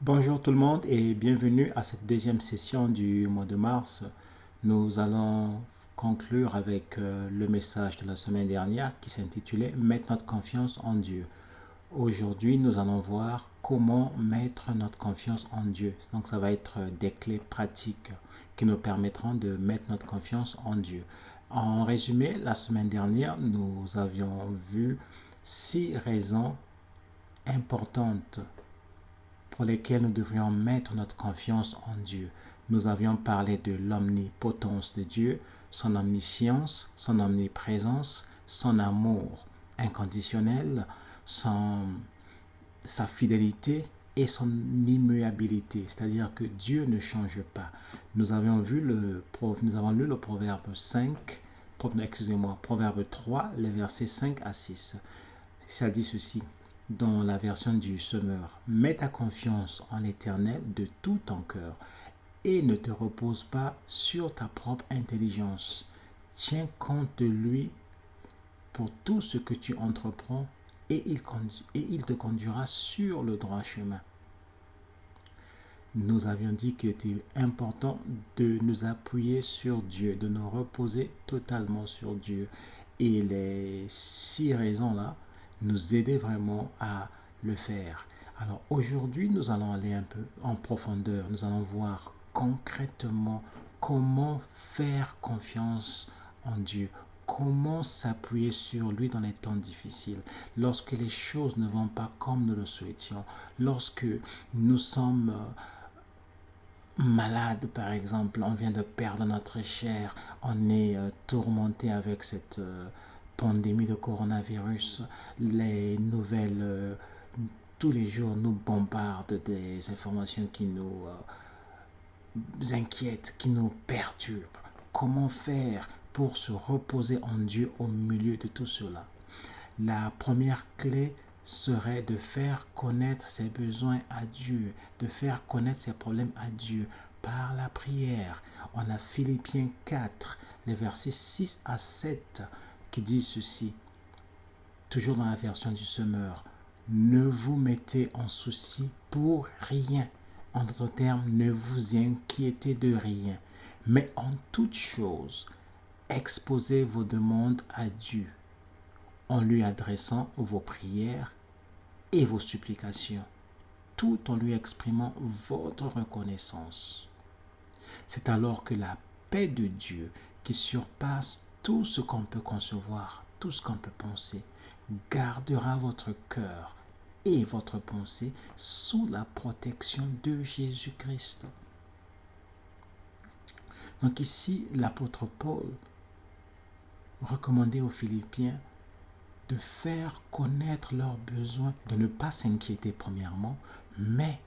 Bonjour tout le monde et bienvenue à cette deuxième session du mois de mars. Nous allons conclure avec le message de la semaine dernière qui s'intitulait Mettre notre confiance en Dieu. Aujourd'hui, nous allons voir comment mettre notre confiance en Dieu. Donc, ça va être des clés pratiques qui nous permettront de mettre notre confiance en Dieu. En résumé, la semaine dernière, nous avions vu 6 raisons importantes pour lesquels nous devrions mettre notre confiance en Dieu. Nous avions parlé de l'omnipotence de Dieu, son omniscience, son omniprésence, son amour inconditionnel, sa fidélité et son immuabilité, c'est-à-dire que Dieu ne change pas. Nous avons lu le Proverbe 5, Proverbe 3, les versets 5 à 6. Ça dit ceci dans la version du Semeur. Mets ta confiance en l'Éternel de tout ton cœur et ne te repose pas sur ta propre intelligence. Tiens compte de lui pour tout ce que tu entreprends et il te conduira sur le droit chemin. Nous avions dit qu'il était important de nous appuyer sur Dieu, de nous reposer totalement sur Dieu. Et les 6 raisons-là nous aidaient vraiment à le faire. Alors aujourd'hui, nous allons aller un peu en profondeur. Nous allons voir concrètement comment faire confiance en Dieu, comment s'appuyer sur lui dans les temps difficiles, lorsque les choses ne vont pas comme nous le souhaitions, lorsque nous sommes malade par exemple, on vient de perdre notre chair, on est tourmenté avec cette pandémie de coronavirus, les nouvelles tous les jours nous bombardent des informations qui nous inquiètent, qui nous perturbent. Comment faire pour se reposer en Dieu au milieu de tout cela? La première clé serait de faire connaître ses besoins à Dieu, de faire connaître ses problèmes à Dieu par la prière. On a Philippiens 4, les versets 6 à 7 qui disent ceci, toujours dans la version du Semeur. Ne vous mettez en souci pour rien. En d'autres termes, ne vous inquiétez de rien. Mais en toute chose, exposez vos demandes à Dieu en lui adressant vos prières et vos supplications, tout en lui exprimant votre reconnaissance. C'est alors que la paix de Dieu, qui surpasse tout ce qu'on peut concevoir, tout ce qu'on peut penser, gardera votre cœur et votre pensée sous la protection de Jésus-Christ. Donc ici, l'apôtre Paul recommandait aux Philippiens de faire connaître leurs besoins, de ne pas s'inquiéter premièrement, mais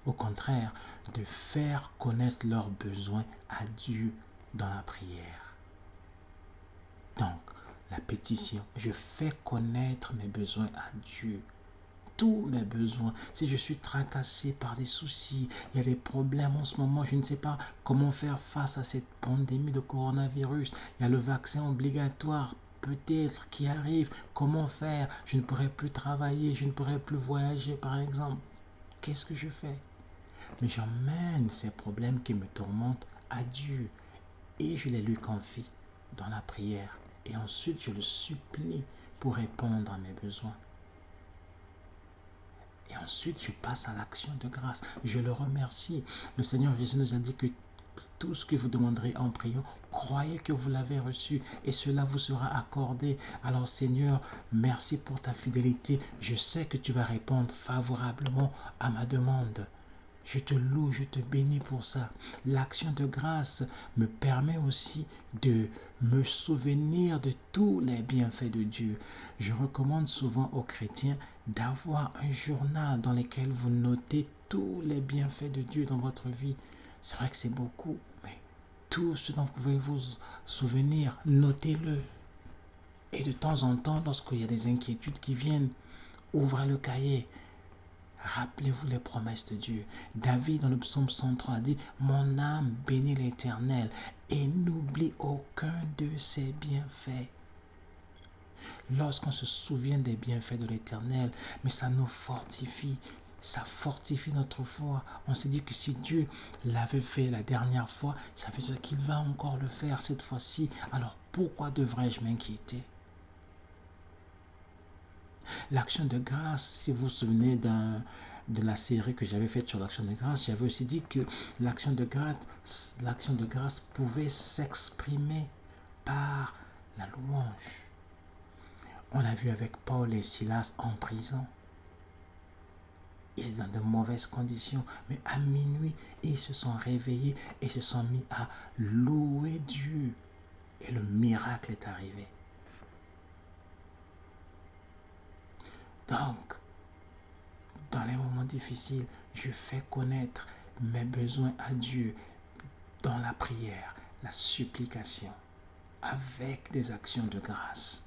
au contraire, de faire connaître leurs besoins à Dieu dans la prière. Donc, la pétition, je fais connaître mes besoins à Dieu. Tous mes besoins. Si je suis tracassé par des soucis, il y a des problèmes en ce moment, je ne sais pas comment faire face à cette pandémie de coronavirus. Il y a le vaccin obligatoire peut-être qui arrive. Comment faire? Je ne pourrai plus travailler, je ne pourrai plus voyager par exemple. Qu'est-ce que je fais? Mais j'emmène ces problèmes qui me tourmentent à Dieu et je les lui confie dans la prière. Et ensuite, je le supplie pour répondre à mes besoins. Et ensuite, je passe à l'action de grâce. Je le remercie. Le Seigneur Jésus nous a dit que tout ce que vous demanderez en priant, croyez que vous l'avez reçu et cela vous sera accordé. Alors Seigneur, merci pour ta fidélité. Je sais que tu vas répondre favorablement à ma demande. Je te loue, je te bénis pour ça. L'action de grâce me permet aussi de me souvenir de tous les bienfaits de Dieu. Je recommande souvent aux chrétiens d'avoir un journal dans lequel vous notez tous les bienfaits de Dieu dans votre vie. C'est vrai que c'est beaucoup, mais tout ce dont vous pouvez vous souvenir, notez-le. Et de temps en temps, lorsqu'il y a des inquiétudes qui viennent, ouvrez le cahier. Rappelez-vous les promesses de Dieu. David, dans le psaume 103, dit « Mon âme bénit l'Éternel et n'oublie aucun de ses bienfaits. » Lorsqu'on se souvient des bienfaits de l'Éternel, mais ça nous fortifie. Ça fortifie notre foi. On se dit que si Dieu l'avait fait la dernière fois, ça veut dire qu'il va encore le faire cette fois-ci. Alors pourquoi devrais-je m'inquiéter? L'action de grâce, si vous vous souvenez de la série que j'avais faite sur l'action de grâce, j'avais aussi dit que l'action de grâce pouvait s'exprimer par la louange. On l'a vu avec Paul et Silas en prison. Ils étaient dans de mauvaises conditions, mais à minuit, ils se sont réveillés et se sont mis à louer Dieu. Et le miracle est arrivé. Donc, dans les moments difficiles, je fais connaître mes besoins à Dieu dans la prière, la supplication, avec des actions de grâce.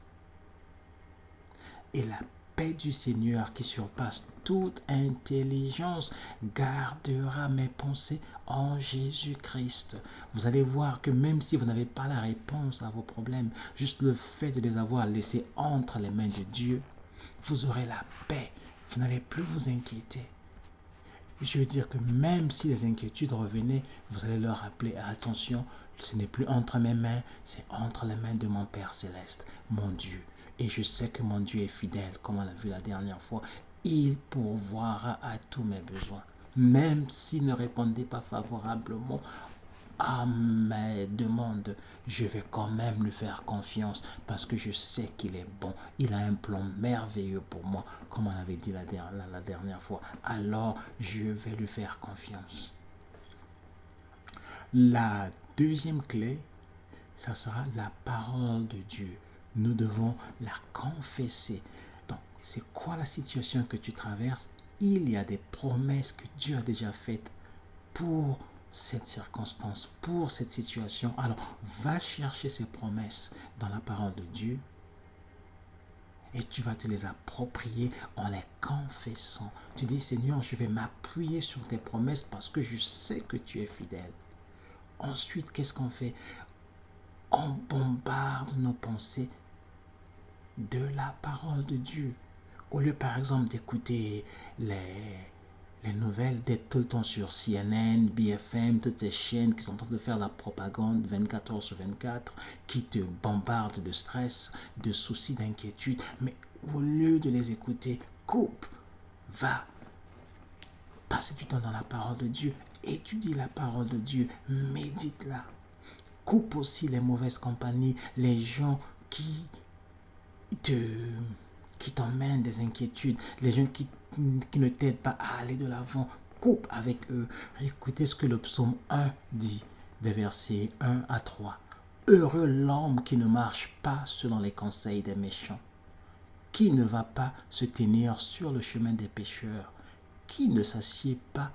Et la paix du Seigneur qui surpasse toute intelligence gardera mes pensées en Jésus-Christ. Vous allez voir que même si vous n'avez pas la réponse à vos problèmes, juste le fait de les avoir laissés entre les mains de Dieu, vous aurez la paix. Vous n'allez plus vous inquiéter. Je veux dire que même si les inquiétudes revenaient, vous allez leur rappeler, attention, ce n'est plus entre mes mains, c'est entre les mains de mon Père Céleste, mon Dieu. Et je sais que mon Dieu est fidèle, comme on l'a vu la dernière fois. Il pourvoira à tous mes besoins. Même s'il ne répondait pas favorablement à mes demandes, je vais quand même lui faire confiance parce que je sais qu'il est bon. Il a un plan merveilleux pour moi, comme on avait dit la dernière fois. Alors, je vais lui faire confiance. La deuxième clé, ça sera la parole de Dieu. Nous devons la confesser. Donc, c'est quoi la situation que tu traverses? Il y a des promesses que Dieu a déjà faites pour cette circonstance, pour cette situation. Alors, va chercher ces promesses dans la parole de Dieu et tu vas te les approprier en les confessant. Tu dis, Seigneur, je vais m'appuyer sur tes promesses parce que je sais que tu es fidèle. Ensuite, qu'est-ce qu'on fait? On bombarde nos pensées de la parole de Dieu. Au lieu, par exemple, d'écouter les nouvelles, d'être tout le temps sur CNN, BFM, toutes ces chaînes qui sont en train de faire la propagande 24 heures sur 24, qui te bombardent de stress, de soucis, d'inquiétude. Mais au lieu de les écouter, coupe, va passer du temps dans la parole de Dieu, étudie la parole de Dieu, médite-la. Coupe aussi les mauvaises compagnies, les gens qui t'emmènent des inquiétudes, les gens qui ne t'aident pas à aller de l'avant. Coupe avec eux. Écoutez ce que le psaume 1 dit, des versets 1 à 3. Heureux l'homme qui ne marche pas selon les conseils des méchants, qui ne va pas se tenir sur le chemin des pécheurs, qui ne s'assied pas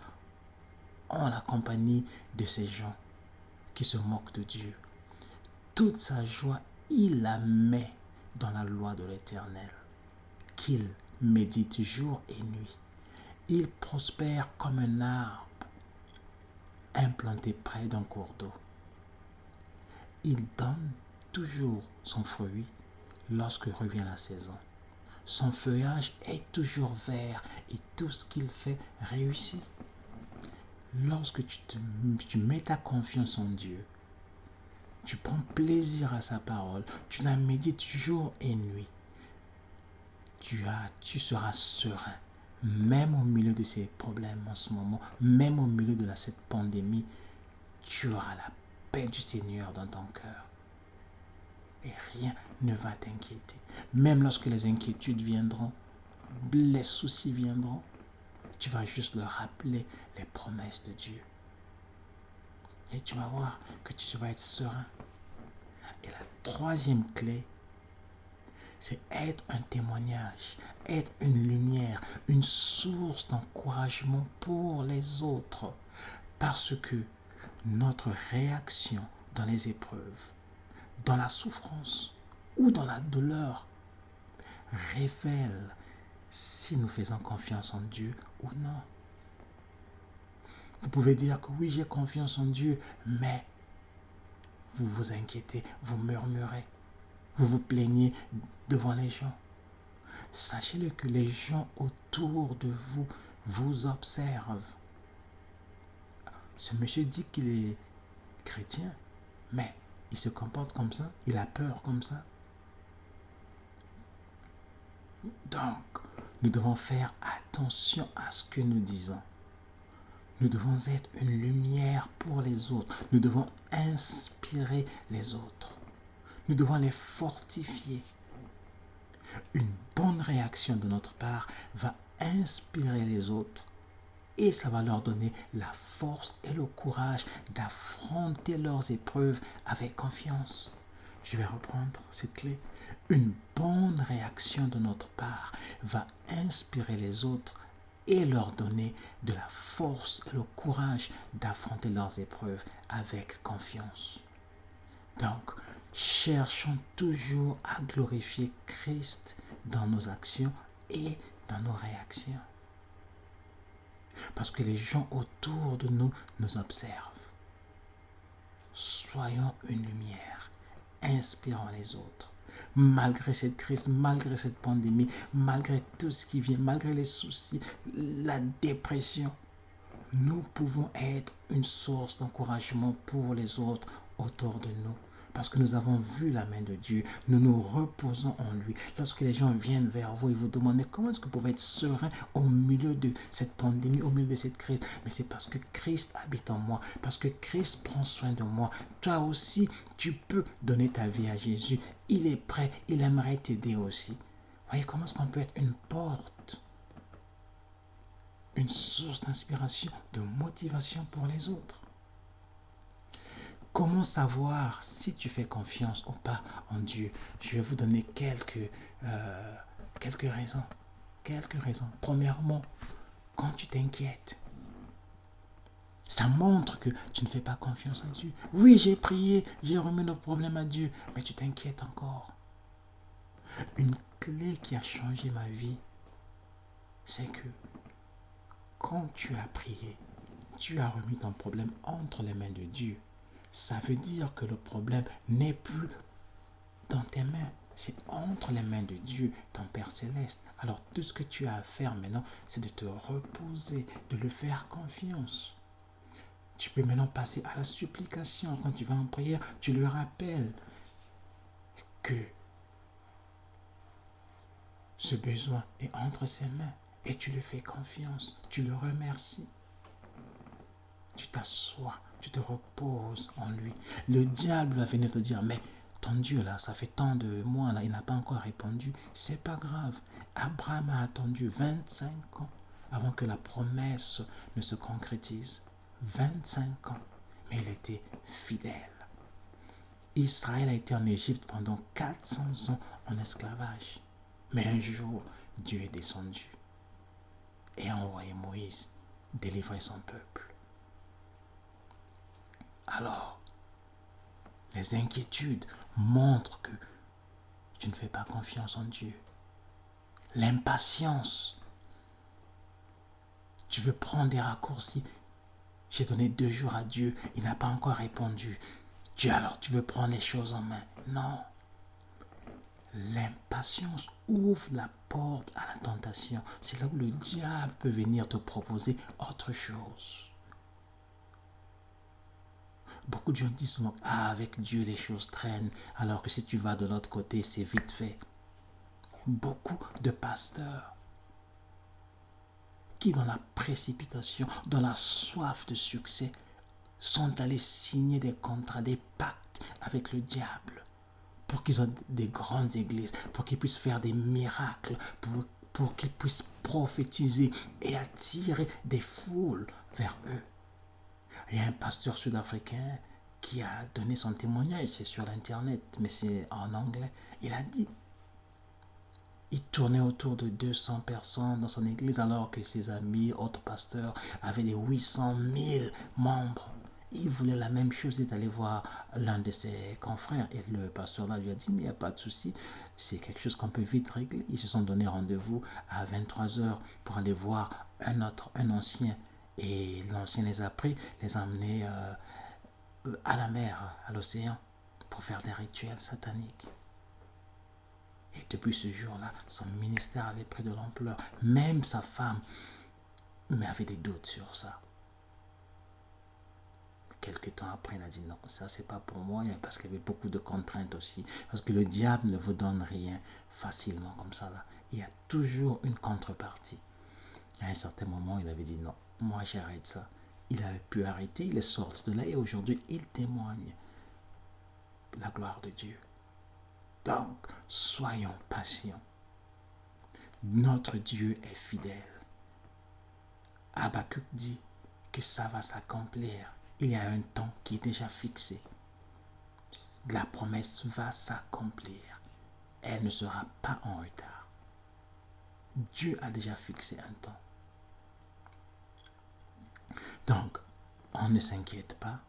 en la compagnie de ces gens qui se moquent de Dieu. Toute sa joie, il la met dans la loi de l'Éternel, qu'il médite jour et nuit. Il prospère comme un arbre implanté près d'un cours d'eau. Il donne toujours son fruit lorsque revient la saison. Son feuillage est toujours vert et tout ce qu'il fait réussit. Lorsque tu mets ta confiance en Dieu, tu prends plaisir à sa parole, tu la médites jour et nuit, tu seras serein, même au milieu de ces problèmes en ce moment, même au milieu de cette pandémie, tu auras la paix du Seigneur dans ton cœur. Et rien ne va t'inquiéter. Même lorsque les inquiétudes viendront, les soucis viendront, tu vas juste leur rappeler les promesses de Dieu. Et tu vas voir que tu vas être serein. Et la troisième clé, c'est être un témoignage, être une lumière, une source d'encouragement pour les autres. Parce que notre réaction dans les épreuves, dans la souffrance ou dans la douleur révèle si nous faisons confiance en Dieu ou non. Vous pouvez dire que oui, j'ai confiance en Dieu, mais vous vous inquiétez, vous murmurez, vous vous plaignez devant les gens. Sachez-le que les gens autour de vous vous observe. Ce monsieur dit qu'il est chrétien, mais il se comporte comme ça, il a peur comme ça. Donc, nous devons faire attention à ce que nous disons. Nous devons être une lumière pour les autres. Nous devons inspirer les autres. Nous devons les fortifier. Une bonne réaction de notre part va inspirer les autres et ça va leur donner la force et le courage d'affronter leurs épreuves avec confiance. Je vais reprendre cette clé. Une bonne réaction de notre part va inspirer les autres et leur donner de la force et le courage d'affronter leurs épreuves avec confiance. Donc, cherchons toujours à glorifier Christ dans nos actions et dans nos réactions. Parce que les gens autour de nous nous observent. Soyons une lumière, inspirant les autres. Malgré cette crise, malgré cette pandémie, malgré tout ce qui vient, malgré les soucis, la dépression, nous pouvons être une source d'encouragement pour les autres autour de nous. Parce que nous avons vu la main de Dieu, nous nous reposons en lui. Lorsque les gens viennent vers vous et vous demandent comment est-ce que vous pouvez être serein au milieu de cette pandémie, au milieu de cette crise, mais c'est parce que Christ habite en moi, parce que Christ prend soin de moi. Toi aussi, tu peux donner ta vie à Jésus. Il est prêt, il aimerait t'aider aussi. Voyez comment est-ce qu'on peut être une porte, une source d'inspiration, de motivation pour les autres. Comment savoir si tu fais confiance ou pas en Dieu? Je vais vous donner quelques raisons. Quelques raisons. Premièrement, quand tu t'inquiètes, ça montre que tu ne fais pas confiance à Dieu. Oui, j'ai prié, j'ai remis le problème à Dieu, mais tu t'inquiètes encore. Une clé qui a changé ma vie, c'est que quand tu as prié, tu as remis ton problème entre les mains de Dieu. Ça veut dire que le problème n'est plus dans tes mains. C'est entre les mains de Dieu, ton Père Céleste. Alors tout ce que tu as à faire maintenant, c'est de te reposer, de le faire confiance. Tu peux maintenant passer à la supplication. Quand tu vas en prière, tu lui rappelles que ce besoin est entre ses mains et tu lui fais confiance. Tu le remercies. Tu t'assois, tu te reposes en lui. Le diable va venir te dire, mais ton Dieu là, ça fait tant de mois là, il n'a pas encore répondu. C'est pas grave. Abraham a attendu 25 ans avant que la promesse ne se concrétise. 25 ans. Mais il était fidèle. Israël a été en Égypte pendant 400 ans en esclavage. Mais un jour, Dieu est descendu et a envoyé Moïse délivrer son peuple. Alors, les inquiétudes montrent que tu ne fais pas confiance en Dieu. L'impatience, tu veux prendre des raccourcis. J'ai donné 2 jours à Dieu, il n'a pas encore répondu. Tu veux prendre les choses en main. Non. L'impatience ouvre la porte à la tentation. C'est là où le diable peut venir te proposer autre chose. Beaucoup de gens disent souvent, avec Dieu les choses traînent, alors que si tu vas de l'autre côté, c'est vite fait. Beaucoup de pasteurs qui, dans la précipitation, dans la soif de succès, sont allés signer des contrats, des pactes avec le diable pour qu'ils aient des grandes églises, pour qu'ils puissent faire des miracles, pour qu'ils puissent prophétiser et attirer des foules vers eux. Il y a un pasteur sud-africain qui a donné son témoignage, c'est sur l'internet, mais c'est en anglais. Il a dit, il tournait autour de 200 personnes dans son église alors que ses amis, autres pasteurs, avaient des 800 000 membres. Il voulait la même chose, il est allé voir l'un de ses confrères et le pasteur là lui a dit, mais il n'y a pas de souci, c'est quelque chose qu'on peut vite régler. Ils se sont donné rendez-vous à 23h pour aller voir un ancien. Et l'ancien les a pris, les a emmenés à la mer, à l'océan, pour faire des rituels sataniques. Et depuis ce jour-là, son ministère avait pris de l'ampleur. Même sa femme mais avait des doutes sur ça. Quelque temps après, il a dit non, ça c'est pas pour moi, parce qu'il y avait beaucoup de contraintes aussi. Parce que le diable ne vous donne rien facilement comme ça là. Il y a toujours une contrepartie. À un certain moment, il avait dit non, moi j'arrête ça. Il avait pu arrêter, il est sorti de là et aujourd'hui il témoigne la gloire de Dieu. Donc, soyons patients. Notre Dieu est fidèle. Habakkuk dit que ça va s'accomplir. Il y a un temps qui est déjà fixé. La promesse va s'accomplir. Elle ne sera pas en retard. Dieu a déjà fixé un temps. Donc, on ne s'inquiète pas.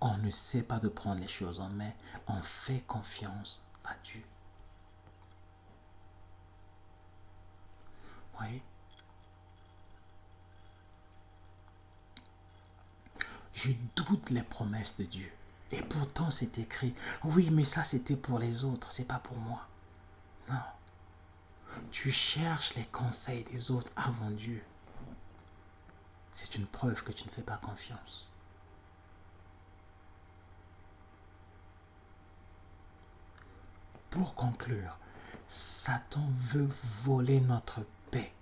On ne sait pas de prendre les choses en main. On fait confiance à Dieu. Oui. Je doute les promesses de Dieu. Et pourtant, c'est écrit. Oui, mais ça, c'était pour les autres. C'est pas pour moi. Non. Tu cherches les conseils des autres avant Dieu. C'est une preuve que tu ne fais pas confiance. Pour conclure, Satan veut voler notre paix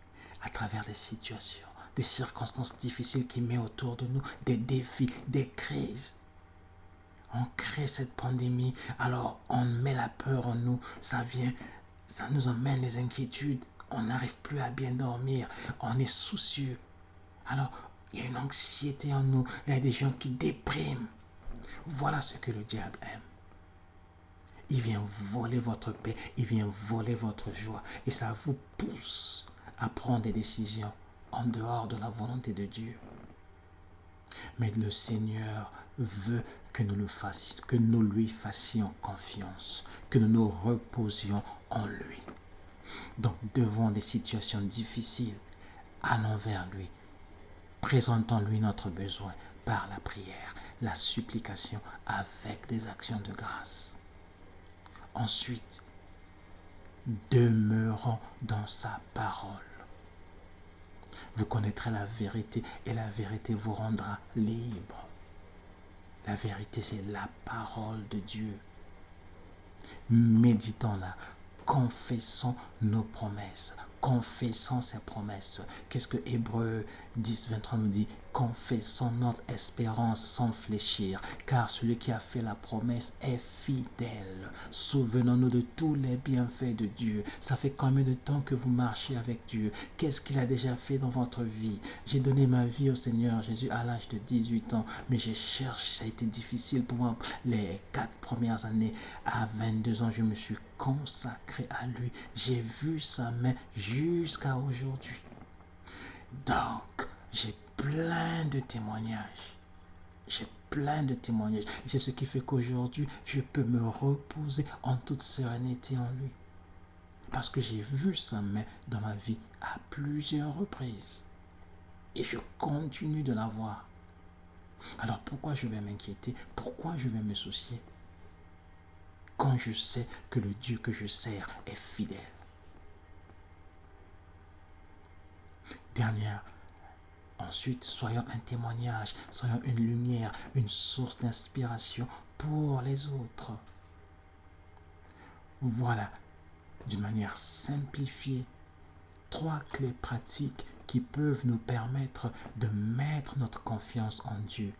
à travers des situations, des circonstances difficiles qu'il met autour de nous, des défis, des crises. On crée cette pandémie, alors on met la peur en nous, ça nous emmène les inquiétudes, on n'arrive plus à bien dormir, on est soucieux. Alors, il y a une anxiété en nous, il y a des gens qui dépriment. Voilà ce que le diable aime. Il vient voler votre paix, il vient voler votre joie. Et ça vous pousse à prendre des décisions en dehors de la volonté de Dieu. Mais le Seigneur veut que nous lui fassions confiance, que nous nous reposions en lui. Donc, devant des situations difficiles, allons vers lui. Présentons-lui notre besoin par la prière, la supplication avec des actions de grâce. Ensuite, demeurons dans sa parole. Vous connaîtrez la vérité et la vérité vous rendra libre. La vérité, c'est la parole de Dieu. Méditons-la, confessons nos promesses, confessons ses promesses. Qu'est-ce que Hébreux 10, 23 nous dit? Confessons notre espérance sans fléchir, car celui qui a fait la promesse est fidèle. Souvenons-nous de tous les bienfaits de Dieu. Ça fait combien de temps que vous marchez avec Dieu? Qu'est-ce qu'il a déjà fait dans votre vie? J'ai donné ma vie au Seigneur Jésus à l'âge de 18 ans, mais j'ai cherché, ça a été difficile pour moi les 4 premières années. À 22 ans, je me suis consacré à lui. J'ai vu sa main jusqu'à aujourd'hui. Donc, j'ai plein de témoignages. J'ai plein de témoignages. Et c'est ce qui fait qu'aujourd'hui, je peux me reposer en toute sérénité en lui. Parce que j'ai vu sa main dans ma vie à plusieurs reprises. Et je continue de la voir. Alors pourquoi je vais m'inquiéter? Pourquoi je vais me soucier? Quand je sais que le Dieu que je sers est fidèle. Ensuite, soyons un témoignage, soyons une lumière, une source d'inspiration pour les autres. Voilà, d'une manière simplifiée, 3 clés pratiques qui peuvent nous permettre de mettre notre confiance en Dieu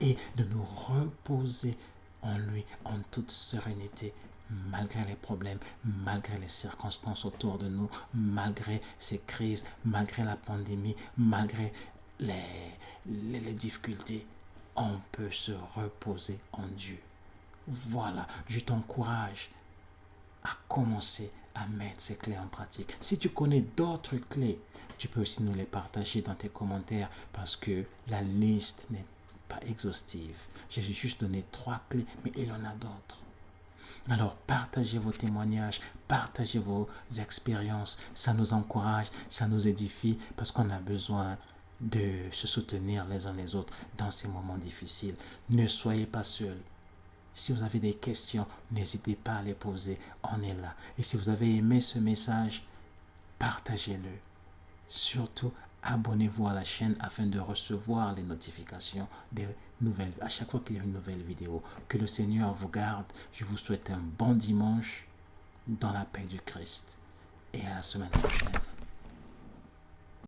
et de nous reposer en lui en toute sérénité, malgré les problèmes, malgré les circonstances autour de nous, malgré ces crises, malgré la pandémie, malgré les difficultés. On peut se reposer en Dieu. Voilà, je t'encourage à commencer à mettre ces clés en pratique. Si tu connais d'autres clés, tu peux aussi nous les partager dans tes commentaires parce que la liste n'est pas exhaustive. J'ai juste donné 3 clés, mais il y en a d'autres. Alors, partagez vos témoignages, partagez vos expériences. Ça nous encourage, ça nous édifie parce qu'on a besoin de se soutenir les uns les autres dans ces moments difficiles. Ne soyez pas seuls. Si vous avez des questions, n'hésitez pas à les poser. On est là. Et si vous avez aimé ce message, partagez-le. Surtout abonnez-vous à la chaîne afin de recevoir les notifications des nouvelles, à chaque fois qu'il y a une nouvelle vidéo. Que le Seigneur vous garde. Je vous souhaite un bon dimanche dans la paix du Christ et à la semaine prochaine.